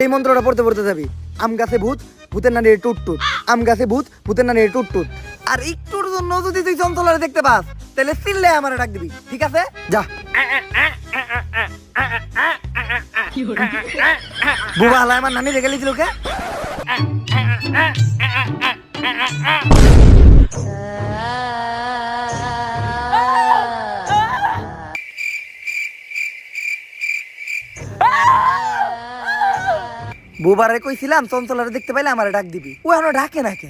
এই মন্ত্রটা পড়তে পড়তে যাবি। আম গাছে ভূত, ভূতের নানি টুট টুট। আম গাছে ভূত, ভূতের নানি টুট টুট। আর একটুর জন্য যদি তুই চঞ্চলারে দেখতে পাস তাহলে চিল্লে আমারে ডাক দিবি, ঠিক আছে? যা। বুবা হালায় আমার নানি রেখে লিছিল কে? বুবারে কইছিলাম চঞ্চলারে দেখতে পাইলে আমারে ডাক দিবি, ও এখনো ডাকে না কে?